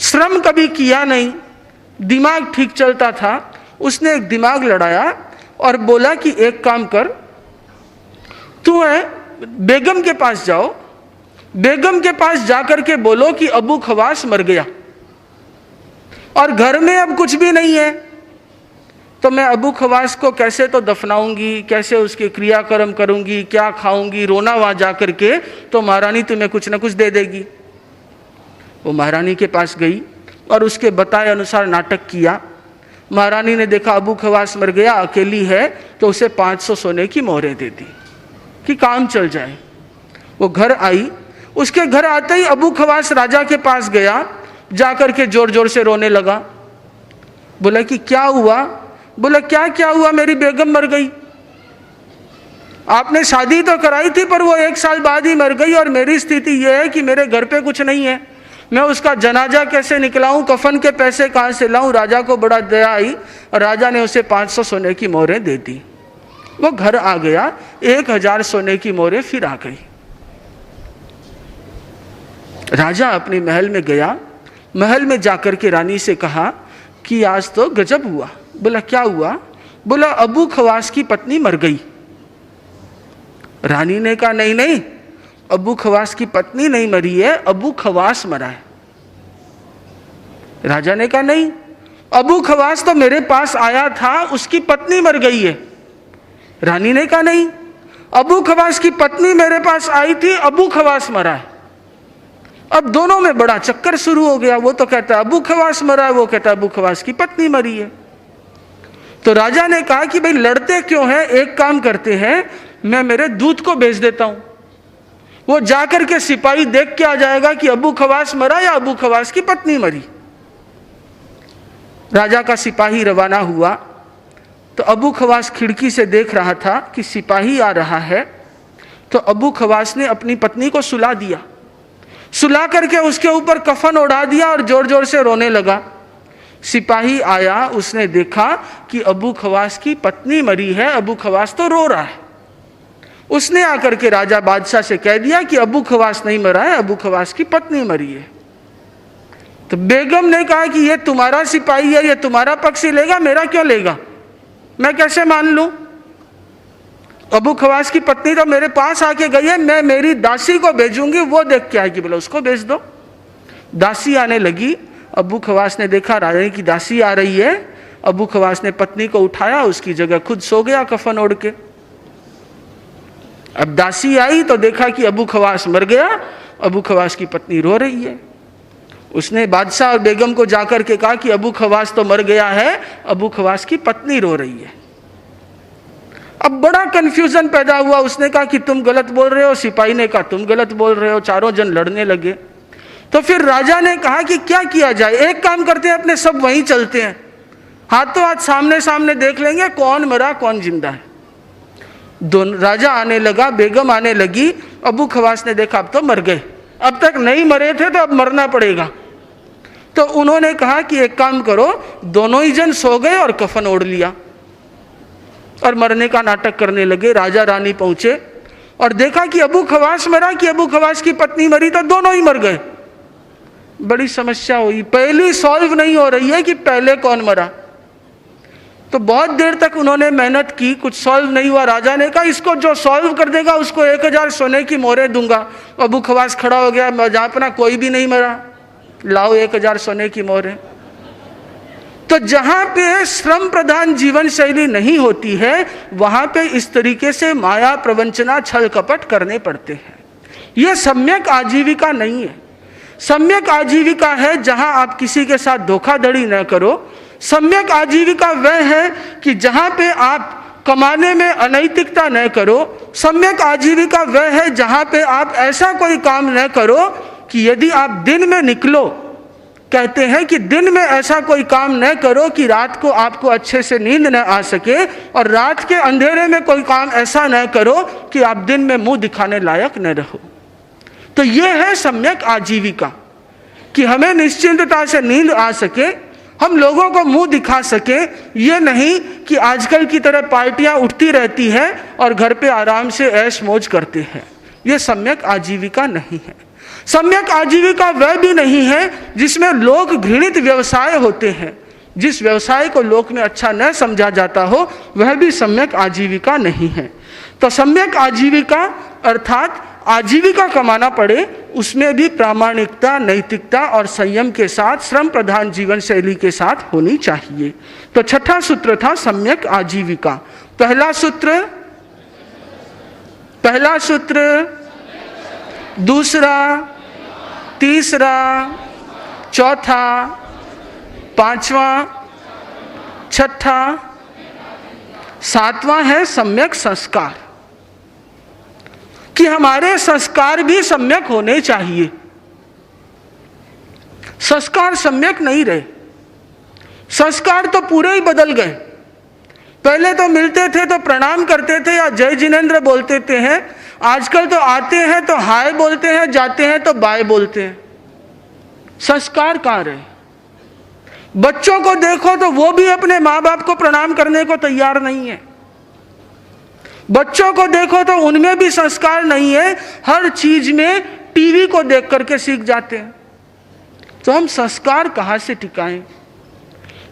[SPEAKER 1] श्रम कभी किया नहीं, दिमाग ठीक चलता था। उसने एक दिमाग लड़ाया और बोला कि एक काम कर, तू है बेगम के पास जाओ, बेगम के पास जाकर के बोलो कि अबू खवास मर गया और घर में अब कुछ भी नहीं है, तो मैं अबू खवास को कैसे तो दफनाऊंगी, कैसे उसके क्रियाक्रम करूंगी, क्या खाऊंगी, रोना वहां जाकर के, तो महारानी तुम्हें कुछ ना कुछ दे देगी। वो महारानी के पास गई और उसके बताए अनुसार नाटक किया। महारानी ने देखा अबू खवास मर गया, अकेली है, तो उसे 500 सोने की मोहरें दे दी कि काम चल जाए। वो घर आई, उसके घर आते ही अबू खवास राजा के पास गया, जाकर के जोर जोर से रोने लगा। बोला कि क्या हुआ? बोला क्या हुआ, मेरी बेगम मर गई, आपने शादी तो कराई थी पर वो 1 साल बाद ही मर गई, और मेरी स्थिति ये है कि मेरे घर पे कुछ नहीं है, मैं उसका जनाजा कैसे निकलाऊं, कफन के पैसे कहाँ से लाऊं। राजा को बड़ा दया आई और राजा ने उसे 500 सोने की मोहरें दे दी। वो घर आ गया, 1000 सोने की मोहरें फिर आ गई। राजा अपने महल में गया, महल में जाकर के रानी से कहा कि आज तो गजब हुआ। बोला क्या हुआ? बोला अबू खवास की पत्नी मर गई। रानी ने कहा नहीं नहीं, अबू खवास की पत्नी नहीं मरी है, अबू खवास मरा है। राजा ने कहा नहीं, अबू खवास तो मेरे पास आया था, उसकी पत्नी मर गई है। रानी ने कहा नहीं, अबू खवास की पत्नी मेरे पास आई थी, अबू खवास मरा है। अब दोनों में बड़ा चक्कर शुरू हो गया, वो तो कहता है अबू खवास मरा है, वो कहता है अबू खवास की पत्नी मरी है। तो राजा ने कहा कि भाई लड़ते क्यों हैं, एक काम करते हैं, मैं मेरे दूत को भेज देता हूं, वो जाकर के सिपाही देख के आ जाएगा कि अबू खवास मरा या अबू खवास की पत्नी मरी। राजा का सिपाही रवाना हुआ तो अबू खवास खिड़की से देख रहा था कि सिपाही आ रहा है, तो अबू खवास ने अपनी पत्नी को सुला दिया, सुला करके उसके ऊपर कफन उड़ा दिया और जोर जोर से रोने लगा। सिपाही आया, उसने देखा कि अबू खवास की पत्नी मरी है, अबू खवास तो रो रहा है। उसने आकर के राजा बादशाह से कह दिया कि अबू खवास नहीं मरा है, अबू खवास की पत्नी मरी है। तो बेगम ने कहा कि ये तुम्हारा सिपाही है, ये तुम्हारा पक्ष ही लेगा, मेरा क्यों लेगा, मैं कैसे मान लूं? अबू खवास की पत्नी तो मेरे पास आके गई है, मैं मेरी दासी को भेजूंगी, वो देख के आएगी। बोला उसको भेज दो। दासी आने लगी, अबू खवास ने देखा राजा की दासी आ रही है, अबू खवास ने पत्नी को उठाया, उसकी जगह खुद सो गया कफन ओढ़ के। अब दासी आई तो देखा कि अबू खवास मर गया, अबू खवास की पत्नी रो रही है। उसने बादशाह और बेगम को जाकर के कहा कि अबू खवास तो मर गया है, अबू खवास की पत्नी रो रही है। अब बड़ा कंफ्यूजन पैदा हुआ। उसने कहा कि तुम गलत बोल रहे हो, सिपाही ने कहा तुम गलत बोल रहे हो, चारों जन लड़ने लगे। तो फिर राजा ने कहा कि क्या किया जाए, एक काम करते हैं, अपने सब वहीं चलते हैं, हाथों हाथ सामने सामने देख लेंगे कौन मरा कौन जिंदा है। दोनों राजा आने लगा, बेगम आने लगी। अबू खवास ने देखा अब तो मर गए, अब तक नहीं मरे थे तो अब मरना पड़ेगा। तो उन्होंने कहा कि एक काम करो, दोनों ही जन सो गए और कफन ओढ़ लिया और मरने का नाटक करने लगे। राजा रानी पहुंचे और देखा कि अबू खवास मरा कि अबू खवास की पत्नी मरी, तो दोनों ही मर गए। बड़ी समस्या हुई, पहली सॉल्व नहीं हो रही है कि पहले कौन मरा। तो बहुत देर तक उन्होंने मेहनत की, कुछ सॉल्व नहीं हुआ। राजा ने कहा इसको जो सॉल्व कर देगा उसको 1000 सोने की मोहरें दूंगा। अबू खवास खड़ा हो गया, जहां अपना कोई भी नहीं मरा, लाओ 1000 सोने की मोहरें। तो जहां पे श्रम प्रधान जीवन शैली नहीं होती है, वहां पे इस तरीके से माया प्रवंचना छल कपट करने पड़ते हैं। यह सम्यक आजीविका नहीं है। सम्यक आजीविका है जहां आप किसी के साथ धोखाधड़ी न करो। सम्यक आजीविका वह है कि जहां पे आप कमाने में अनैतिकता न करो। सम्यक आजीविका वह है जहां पे आप ऐसा कोई काम न करो कि यदि आप दिन में निकलो, कहते हैं कि दिन में ऐसा कोई काम न करो कि रात को आपको अच्छे से नींद न आ सके, और रात के अंधेरे में कोई काम ऐसा न करो कि आप दिन में मुंह दिखाने लायक न रहो। तो ये है सम्यक आजीविका, कि हमें निश्चिंतता से नींद आ सके, हम लोगों को मुंह दिखा सके। ये नहीं कि आजकल की तरह पार्टियां उठती रहती हैं और घर पे आराम से ऐश मौज करते हैं। ये सम्यक आजीविका नहीं है। सम्यक आजीविका वह भी नहीं है जिसमें लोग घृणित व्यवसाय होते हैं, जिस व्यवसाय को लोक में अच्छा न समझा जाता हो, वह भी सम्यक आजीविका नहीं है। तो सम्यक आजीविका अर्थात आजीविका कमाना पड़े, उसमें भी प्रामाणिकता, नैतिकता और संयम के साथ श्रम प्रधान जीवन शैली के साथ होनी चाहिए। तो छठा सूत्र था सम्यक आजीविका। पहला सूत्र, दूसरा, तीसरा, चौथा, पांचवा, छठा, सातवां है सम्यक संस्कार, कि हमारे संस्कार भी सम्यक होने चाहिए। संस्कार सम्यक नहीं रहे, संस्कार तो पूरे ही बदल गए। पहले तो मिलते थे तो प्रणाम करते थे या जय जिनेंद्र बोलते थे हैं, आजकल तो आते हैं तो हाय बोलते हैं, जाते हैं तो बाय बोलते हैं। संस्कार कहाँ रहे? बच्चों को देखो तो वो भी अपने माँ बाप को प्रणाम करने को तैयार नहीं है। बच्चों को देखो तो उनमें भी संस्कार नहीं है, हर चीज में टीवी को देख करके सीख जाते हैं। तो हम संस्कार कहाँ से टिकाएं?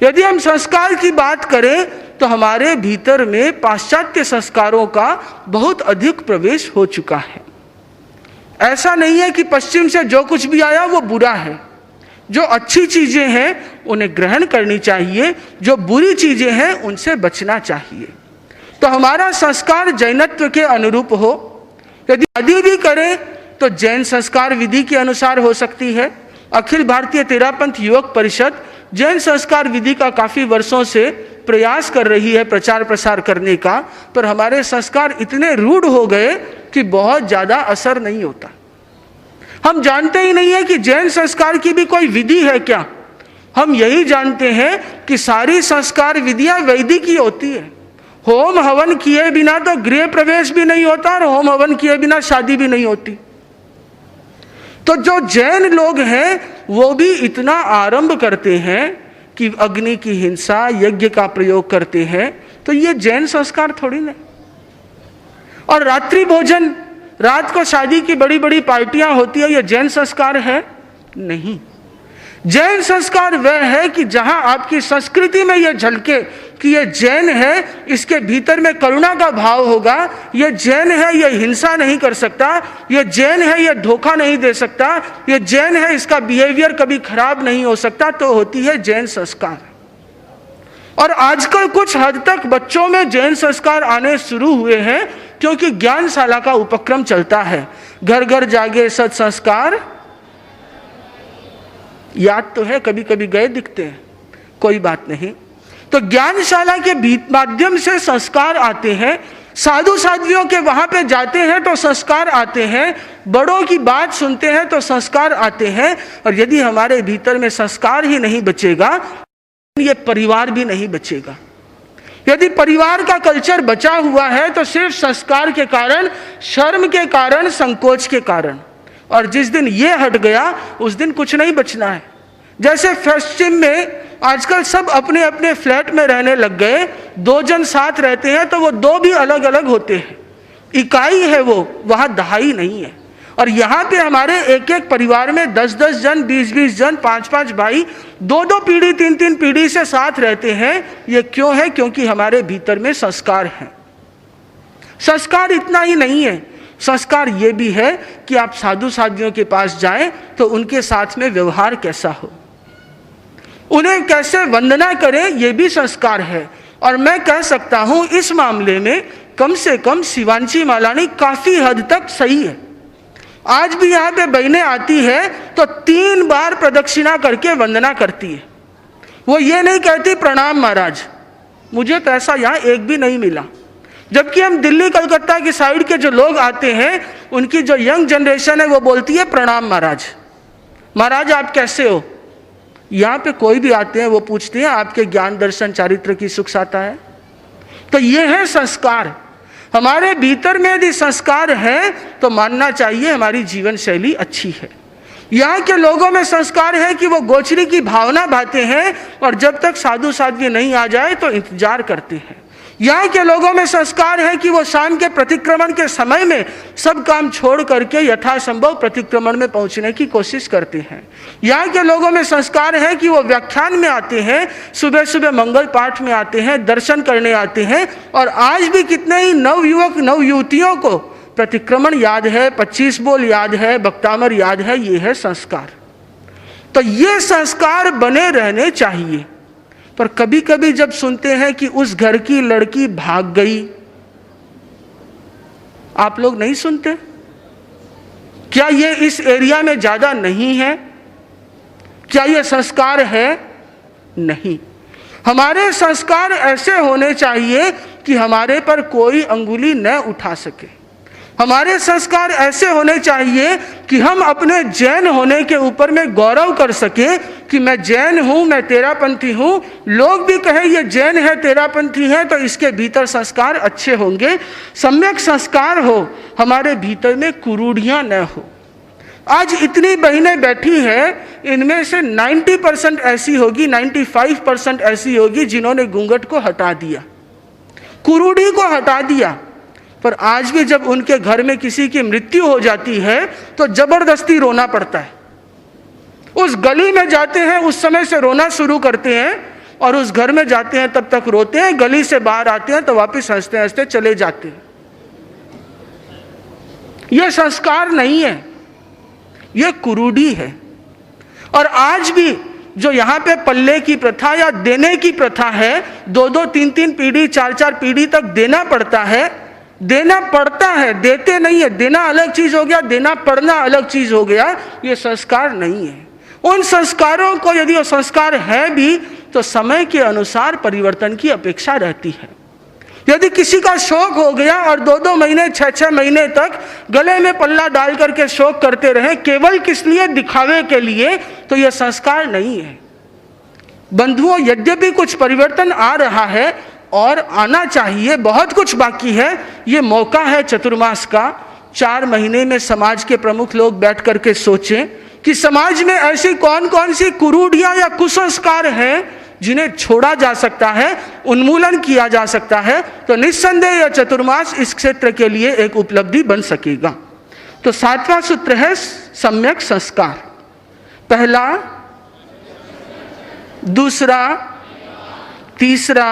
[SPEAKER 1] यदि हम संस्कार की बात करें तो हमारे भीतर में पाश्चात्य संस्कारों का बहुत अधिक प्रवेश हो चुका है। ऐसा नहीं है कि पश्चिम से जो कुछ भी आया वो बुरा है। जो अच्छी चीजें हैं उन्हें ग्रहण करनी चाहिए, जो बुरी चीजें हैं उनसे बचना चाहिए। तो हमारा संस्कार जैनत्व के अनुरूप हो। यदि शादी भी करें तो जैन संस्कार विधि के अनुसार हो सकती है। अखिल भारतीय तेरापंथ युवक परिषद जैन संस्कार विधि का काफी वर्षों से प्रयास कर रही है प्रचार प्रसार करने का, पर हमारे संस्कार इतने रूढ़ हो गए कि बहुत ज्यादा असर नहीं होता। हम जानते ही नहीं है कि जैन संस्कार की भी कोई विधि है क्या। हम यही जानते हैं कि सारी संस्कार विधियां वैदिक ही होती है। होम हवन किए बिना तो गृह प्रवेश भी नहीं होता और होम हवन किए बिना शादी भी नहीं होती। तो जो जैन लोग हैं वो भी इतना आरंभ करते हैं कि अग्नि की हिंसा, यज्ञ का प्रयोग करते हैं, तो ये जैन संस्कार थोड़ी ना। और रात्रि भोजन, रात को शादी की बड़ी बड़ी पार्टियां होती है, ये जैन संस्कार है? नहीं। जैन संस्कार वह है कि जहां आपकी संस्कृति में यह झलके कि यह जैन है, इसके भीतर में करुणा का भाव होगा, यह जैन है, यह हिंसा नहीं कर सकता, यह जैन है, यह धोखा नहीं दे सकता, यह जैन है, इसका बिहेवियर कभी खराब नहीं हो सकता, तो होती है जैन संस्कार। और आजकल कुछ हद तक बच्चों में जैन संस्कार आने शुरू हुए हैं, क्योंकि ज्ञानशाला का उपक्रम चलता है। घर घर जागे सत संस्कार, याद तो है, कभी कभी गए दिखते हैं, कोई बात नहीं। तो ज्ञानशाला के माध्यम से संस्कार आते हैं, साधु साध्वियों के वहां पे जाते हैं तो संस्कार आते हैं, बड़ों की बात सुनते हैं तो संस्कार आते हैं। और यदि हमारे भीतर में संस्कार ही नहीं बचेगा, ये परिवार भी नहीं बचेगा। यदि परिवार का कल्चर बचा हुआ है तो सिर्फ संस्कार के कारण, शर्म के कारण, संकोच के कारण। और जिस दिन ये हट गया उस दिन कुछ नहीं बचना है। जैसे पश्चिम में आजकल सब अपने अपने फ्लैट में रहने लग गए, दो जन साथ रहते हैं तो वो दो भी अलग अलग होते हैं, इकाई है वो, वहां दहाई नहीं है। और यहाँ पे हमारे एक एक परिवार में 10-10 जन, 20-20 जन, 5-5 भाई, 2-2 पीढ़ी, 3-3 पीढ़ी से साथ रहते हैं। ये क्यों है? क्योंकि हमारे भीतर में संस्कार है। संस्कार इतना ही नहीं है, संस्कार ये भी है कि आप साधु साध्वियों के पास जाएं तो उनके साथ में व्यवहार कैसा हो, उन्हें कैसे वंदना करें, ये भी संस्कार है। और मैं कह सकता हूं इस मामले में कम से कम शिवांशी मालानी काफी हद तक सही है। आज भी यहाँ पे बहनें आती है तो 3 बार प्रदक्षिणा करके वंदना करती है। वो ये नहीं कहती प्रणाम महाराज, मुझे तो ऐसा यहाँ एक भी नहीं मिला। जबकि हम दिल्ली कलकत्ता की साइड के जो लोग आते हैं, उनकी जो यंग जनरेशन है वो बोलती है प्रणाम महाराज। महाराज आप कैसे हो? यहाँ पे कोई भी आते हैं वो पूछते हैं आपके ज्ञान दर्शन चारित्र की सुख साता है? तो ये है संस्कार। हमारे भीतर में यदि संस्कार है तो मानना चाहिए हमारी जीवन शैली अच्छी है। यहाँ के लोगों में संस्कार है कि वो गोचरी की भावना भाते हैं और जब तक साधु साध्वी नहीं आ जाए तो इंतजार करते हैं। यहाँ के लोगों में संस्कार है कि वो शाम के प्रतिक्रमण के समय में सब काम छोड़ करके यथासंभव प्रतिक्रमण में पहुंचने की कोशिश करते हैं। यहाँ के लोगों में संस्कार है कि वो व्याख्यान में आते हैं, सुबह सुबह मंगल पाठ में आते हैं, दर्शन करने आते हैं। और आज भी कितने ही नवयुवक नवयुवतियों को प्रतिक्रमण याद है, 25 बोल याद है, बक्तामर याद है। ये है संस्कार। तो ये संस्कार बने रहने चाहिए। पर कभी कभी जब सुनते हैं कि उस घर की लड़की भाग गई, आप लोग नहीं सुनते? क्या ये इस एरिया में ज्यादा नहीं है? क्या ये संस्कार है? नहीं। हमारे संस्कार ऐसे होने चाहिए कि हमारे पर कोई अंगुली न उठा सके। हमारे संस्कार ऐसे होने चाहिए कि हम अपने जैन होने के ऊपर में गौरव कर सके कि मैं जैन हूं, मैं तेरापंथी हूं। लोग भी कहें ये जैन है, तेरापंथी है, तो इसके भीतर संस्कार अच्छे होंगे, सम्यक संस्कार हो, हमारे भीतर में कुरूढ़ियां न हो। आज इतनी बहनें बैठी हैं, इनमें से 90% ऐसी होगी, 95% ऐसी होगी जिन्होंने घूंघट को हटा दिया, कुरूढ़ी को हटा दिया। पर आज भी जब उनके घर में किसी की मृत्यु हो जाती है तो जबरदस्ती रोना पड़ता है। उस गली में जाते हैं उस समय से रोना शुरू करते हैं और उस घर में जाते हैं तब तक रोते हैं, गली से बाहर आते हैं तो वापस हंसते हंसते चले जाते हैं। यह संस्कार नहीं है, यह कुरूढ़ी है। और आज भी जो यहाँ पे पल्ले की प्रथा या देने की प्रथा है, 2-2, 3-3 पीढ़ी, 4-4 पीढ़ी तक देना पड़ता है। देना पड़ता है, देते नहीं है। देना अलग चीज हो गया, देना पड़ना अलग चीज हो गया। ये संस्कार नहीं है। उन संस्कारों को, यदि वो संस्कार है भी, तो समय के अनुसार परिवर्तन की अपेक्षा रहती है। यदि किसी का शौक हो गया और 2-2 महीने, 6-6 महीने तक गले में पल्ला डाल करके शौक करते रहे केवल किस लिए? दिखावे के लिए, तो यह संस्कार नहीं है। बंधुओं, यद्यपि कुछ परिवर्तन आ रहा है और आना चाहिए, बहुत कुछ बाकी है। ये मौका है चतुर्मास का। 4 महीने में समाज के प्रमुख लोग बैठ करके सोचें कि समाज में ऐसी कौन कौन सी कुरूढ़ियां या कुसंस्कार हैं जिन्हें छोड़ा जा सकता है, उन्मूलन किया जा सकता है। तो निस्संदेह यह चतुर्मास इस क्षेत्र के लिए एक उपलब्धि बन सकेगा। तो 7वां सूत्र है सम्यक संस्कार। पहला, दूसरा, तीसरा,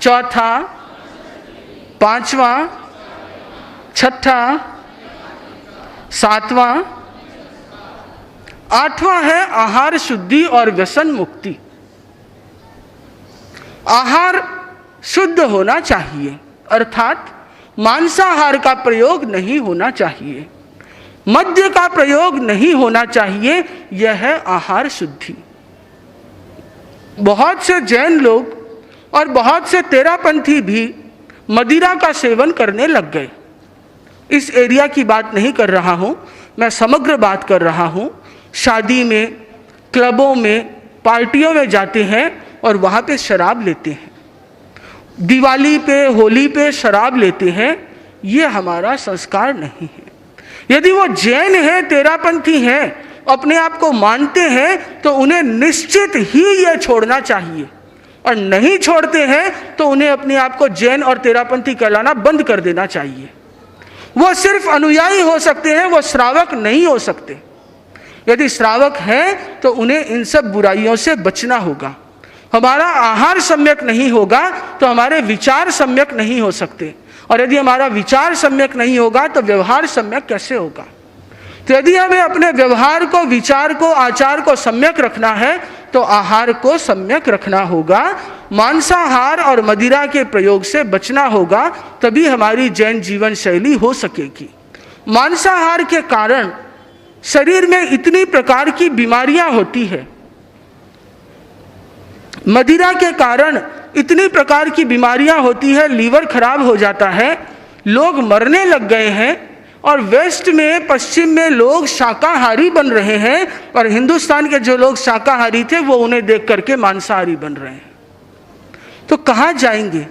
[SPEAKER 1] चौथा, 5वां, 6ठा, 7वां, 8वां है आहार शुद्धि और व्यसन मुक्ति। आहार शुद्ध होना चाहिए, अर्थात मांसाहार का प्रयोग नहीं होना चाहिए, मद्य का प्रयोग नहीं होना चाहिए। यह है आहार शुद्धि। बहुत से जैन लोग और बहुत से तेरापंथी भी मदिरा का सेवन करने लग गए। इस एरिया की बात नहीं कर रहा हूं, मैं समग्र बात कर रहा हूं। शादी में, क्लबों में, पार्टियों में जाते हैं और वहां पे शराब लेते हैं। दिवाली पे, होली पे शराब लेते हैं। ये हमारा संस्कार नहीं है। यदि वो जैन है, तेरापंथी हैं, अपने आप को मानते हैं, तो उन्हें निश्चित ही यह छोड़ना चाहिए। और नहीं छोड़ते हैं तो उन्हें अपने आप को जैन और तेरापंथी कहलाना बंद कर देना चाहिए। वो सिर्फ अनुयायी हो सकते हैं, वो श्रावक नहीं हो सकते। यदि श्रावक हैं तो उन्हें इन सब बुराइयों से बचना होगा। हमारा आहार सम्यक नहीं होगा तो हमारे विचार सम्यक नहीं हो सकते, और यदि हमारा विचार सम्यक नहीं होगा तो व्यवहार सम्यक कैसे होगा? तो यदि हमें अपने व्यवहार को, विचार को, आचार को सम्यक रखना है तो आहार को सम्यक रखना होगा। मांसाहार और मदिरा के प्रयोग से बचना होगा, तभी हमारी जैन जीवन शैली हो सकेगी। मांसाहार के कारण शरीर में इतनी प्रकार की बीमारियां होती है, मदिरा के कारण इतनी प्रकार की बीमारियां होती है, लीवर खराब हो जाता है, लोग मरने लग गए हैं। और वेस्ट में, पश्चिम में लोग शाकाहारी बन रहे हैं और हिंदुस्तान के जो लोग शाकाहारी थे वो उन्हें देख करके मांसाहारी बन रहे हैं। तो कहाँ जाएंगे?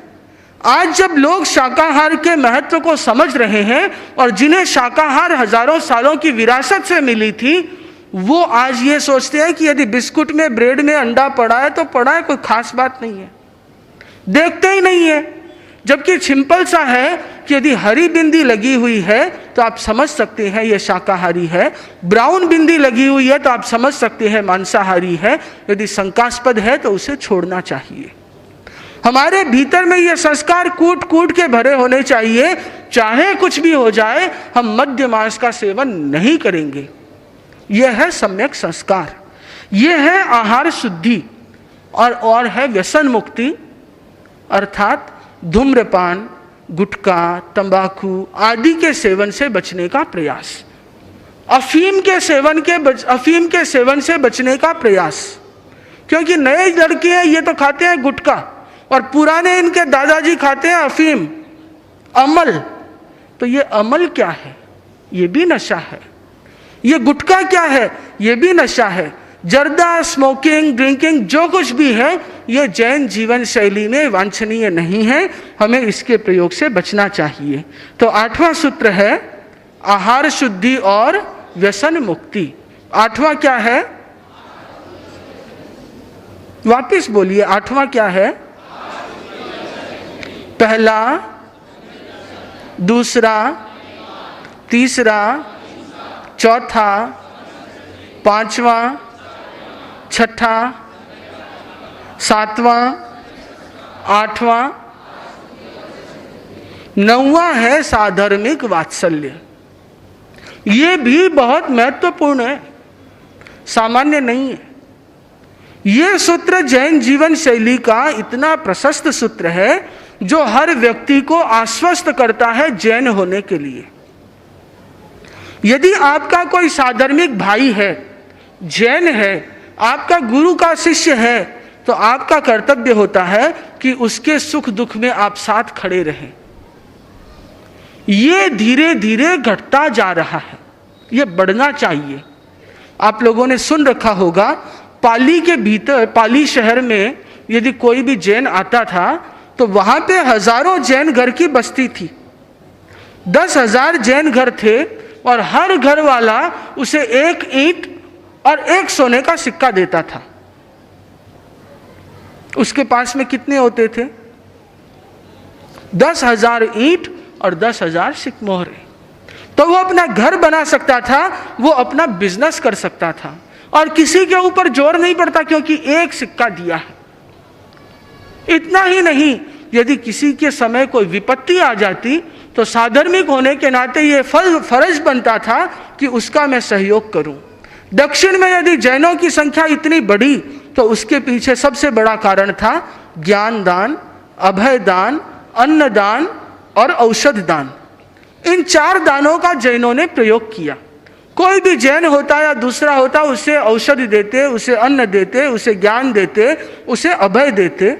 [SPEAKER 1] आज जब लोग शाकाहार के महत्व को समझ रहे हैं और जिन्हें शाकाहार हजारों सालों की विरासत से मिली थी, वो आज ये सोचते हैं कि यदि बिस्कुट में, ब्रेड में अंडा पड़ा है तो पड़ा है, कोई खास बात नहीं है, देखते ही नहीं है। जबकि सिंपल सा है कि यदि हरी बिंदी लगी हुई है तो आप समझ सकते हैं ये शाकाहारी है, ब्राउन बिंदी लगी हुई है तो आप समझ सकते हैं मांसाहारी है। यदि शंकास्पद है तो उसे छोड़ना चाहिए। हमारे भीतर में ये संस्कार कूट कूट के भरे होने चाहिए, चाहे कुछ भी हो जाए हम मद्य मांस का सेवन नहीं करेंगे। यह है सम्यक संस्कार, यह है आहार शुद्धि और है व्यसन मुक्ति, अर्थात धूम्रपान, गुटखा, तंबाकू आदि के सेवन से बचने का प्रयास, अफीम के सेवन से बचने का प्रयास। क्योंकि नए लड़के हैं ये तो खाते हैं गुटखा और पुराने इनके दादाजी खाते हैं अफीम, अमल। तो ये अमल क्या है? ये भी नशा है। ये गुटखा क्या है? ये भी नशा है। जर्दा, स्मोकिंग, ड्रिंकिंग जो कुछ भी है ये जैन जीवन शैली में वांछनीय नहीं है, हमें इसके प्रयोग से बचना चाहिए। तो 8वां सूत्र है आहार शुद्धि और व्यसन मुक्ति। 8वां क्या है? वापिस बोलिए, 8वां क्या है? पहला, दूसरा, तीसरा, चौथा, 5वां, 6ठा, 7वां, 8वां, 9वां है साधर्मिक वात्सल्य। ये भी बहुत महत्वपूर्ण है, सामान्य नहीं है। ये सूत्र जैन जीवन शैली का इतना प्रशस्त सूत्र है जो हर व्यक्ति को आश्वस्त करता है जैन होने के लिए। यदि आपका कोई साधर्मिक भाई है, जैन है, आपका गुरु का शिष्य है, तो आपका कर्तव्य होता है कि उसके सुख दुख में आप साथ खड़े रहें। ये धीरे धीरे घटता जा रहा है, ये बढ़ना चाहिए। आप लोगों ने सुन रखा होगा, पाली के भीतर, पाली शहर में यदि कोई भी जैन आता था तो वहां पे हजारों जैन घर की बस्ती थी। 10,000 जैन घर थे और हर घर वाला उसे 1 ईंट और 1 सोने का सिक्का देता था। उसके पास में कितने होते थे? 10,000 ईंट और 10,000 सिक्मोहरे। तो वो अपना घर बना सकता था, वो अपना बिजनेस कर सकता था और किसी के ऊपर जोर नहीं पड़ता क्योंकि 1 सिक्का दिया है। इतना ही नहीं, यदि किसी के समय कोई विपत्ति आ जाती तो साधर्मिक होने के नाते ये फर्ज बनता था कि उसका मैं सहयोग करूं। दक्षिण में यदि जैनों की संख्या इतनी बढ़ी तो उसके पीछे सबसे बड़ा कारण था ज्ञान दान, अभय दान, अन्न दान और औषध दान। इन 4 दानों का जैनों ने प्रयोग किया। कोई भी जैन होता या दूसरा होता उसे औषध देते, उसे अन्न देते, उसे ज्ञान देते, उसे अभय देते,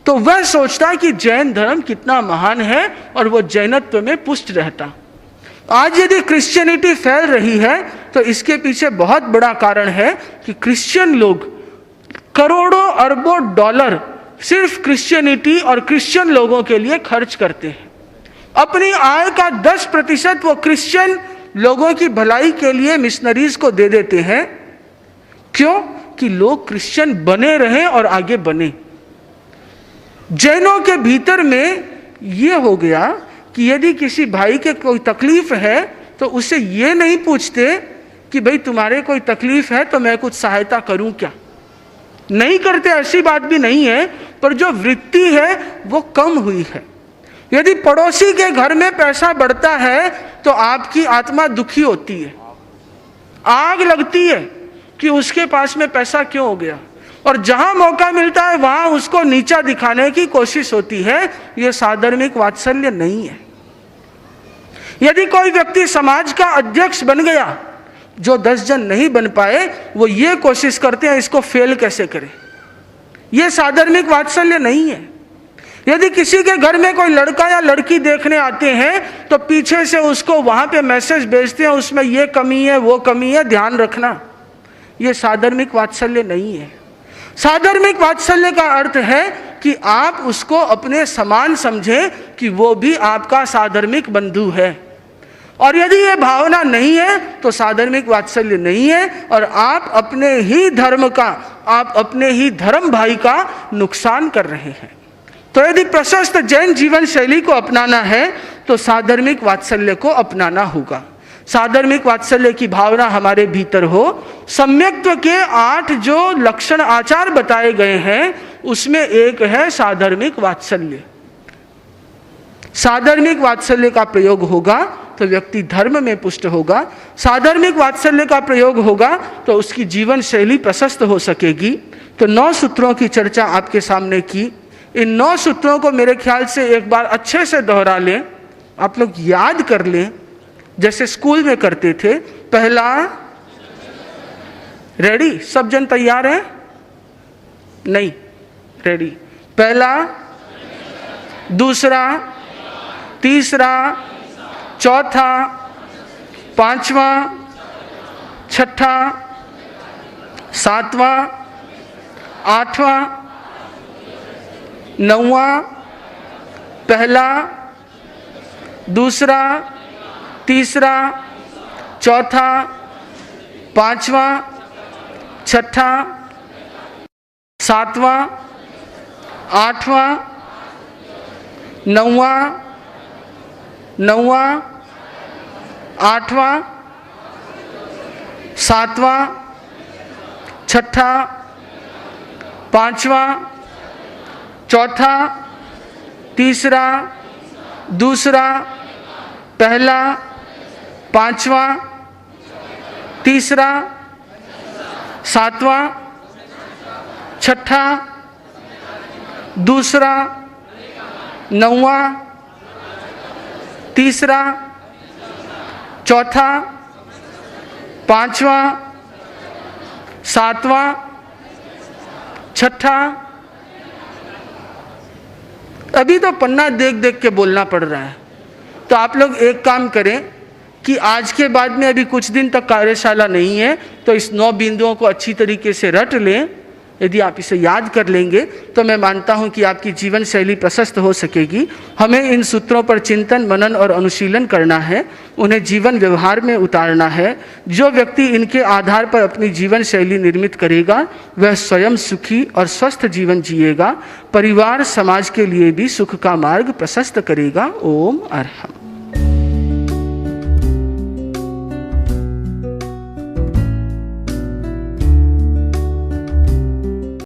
[SPEAKER 1] तो वह सोचता कि जैन धर्म कितना महान है और वो जैनत्व में पुष्ट रहता। आज यदि क्रिश्चियनिटी फैल रही है तो इसके पीछे बहुत बड़ा कारण है कि क्रिश्चियन लोग करोड़ों अरबों डॉलर सिर्फ क्रिश्चियनिटी और क्रिश्चियन लोगों के लिए खर्च करते हैं। अपनी आय का 10% वो क्रिश्चियन लोगों की भलाई के लिए मिशनरीज को दे देते हैं। क्यों? कि लोग क्रिश्चियन बने रहें और आगे बने। जैनों के भीतर में ये हो गया कि यदि किसी भाई के कोई तकलीफ है तो उसे ये नहीं पूछते कि भाई तुम्हारे कोई तकलीफ है तो मैं कुछ सहायता करूं क्या। नहीं करते, ऐसी बात भी नहीं है, पर जो वृत्ति है वो कम हुई है। यदि पड़ोसी के घर में पैसा बढ़ता है तो आपकी आत्मा दुखी होती है, आग लगती है कि उसके पास में पैसा क्यों हो गया, और जहां मौका मिलता है वहां उसको नीचा दिखाने की कोशिश होती है। यह साधर्मिक वात्सल्य नहीं है। यदि कोई व्यक्ति समाज का अध्यक्ष बन गया, जो 10 जन नहीं बन पाए वो ये कोशिश करते हैं इसको फेल कैसे करें। यह साधर्मिक वात्सल्य नहीं है। यदि किसी के घर में कोई लड़का या लड़की देखने आते हैं तो पीछे से उसको वहां पे मैसेज भेजते हैं, उसमें ये कमी है वो कमी है, ध्यान रखना। ये साधर्मिक वात्सल्य नहीं है। साधर्मिक वात्सल्य का अर्थ है कि आप उसको अपने समान समझें कि वो भी आपका साधर्मिक बंधु है। और यदि ये भावना नहीं है तो साधर्मिक वात्सल्य नहीं है, और आप अपने ही धर्म का, आप अपने ही धर्म भाई का नुकसान कर रहे हैं। तो यदि प्रशस्त जैन जीवन शैली को अपनाना है तो साधर्मिक वात्सल्य को अपनाना होगा। साधर्मिक वात्सल्य की भावना हमारे भीतर हो। सम्यक्त्व के 8 जो लक्षण आचार बताए गए हैं उसमें एक है साधर्मिक वात्सल्य। साधर्मिक वात्सल्य का प्रयोग होगा तो व्यक्ति धर्म में पुष्ट होगा। साधर्मिक वात्सल्य का प्रयोग होगा तो उसकी जीवन शैली प्रशस्त हो सकेगी। तो 9 सूत्रों की चर्चा आपके सामने की। इन 9 सूत्रों को मेरे ख्याल से एक बार अच्छे से दोहरा लें, आप लोग याद कर लें जैसे स्कूल में करते थे। पहला, रेडी? सब जन तैयार हैं? नहीं, रेडी। पहला, दूसरा, तीसरा, चौथा, पांचवा, छठा, सातवां, आठवां, नौवां, पहला, दूसरा, तीसरा, चौथा, पांचवा, छठा, सातवां, आठवां, नौवां, आठवां, सातवां, छठा, पांचवा, चौथा, तीसरा, दूसरा, पहला, पांचवा, तीसरा, सातवां, छठा, दूसरा, नौवां, तीसरा, चौथा, पांचवा, सातवां, छठा। अभी तो पन्ना देख देख के बोलना पड़ रहा है। तो आप लोग एक काम करें कि आज के बाद में अभी कुछ दिन तक कार्यशाला नहीं है तो इस 9 बिंदुओं को अच्छी तरीके से रट लें। यदि आप इसे याद कर लेंगे तो मैं मानता हूं कि आपकी जीवन शैली प्रशस्त हो सकेगी। हमें इन सूत्रों पर चिंतन, मनन और अनुशीलन करना है, उन्हें जीवन व्यवहार में उतारना है। जो व्यक्ति इनके आधार पर अपनी जीवन शैली निर्मित करेगा वह स्वयं सुखी और स्वस्थ जीवन जिएगा, परिवार समाज के लिए भी सुख का मार्ग प्रशस्त करेगा। ओम अरहम।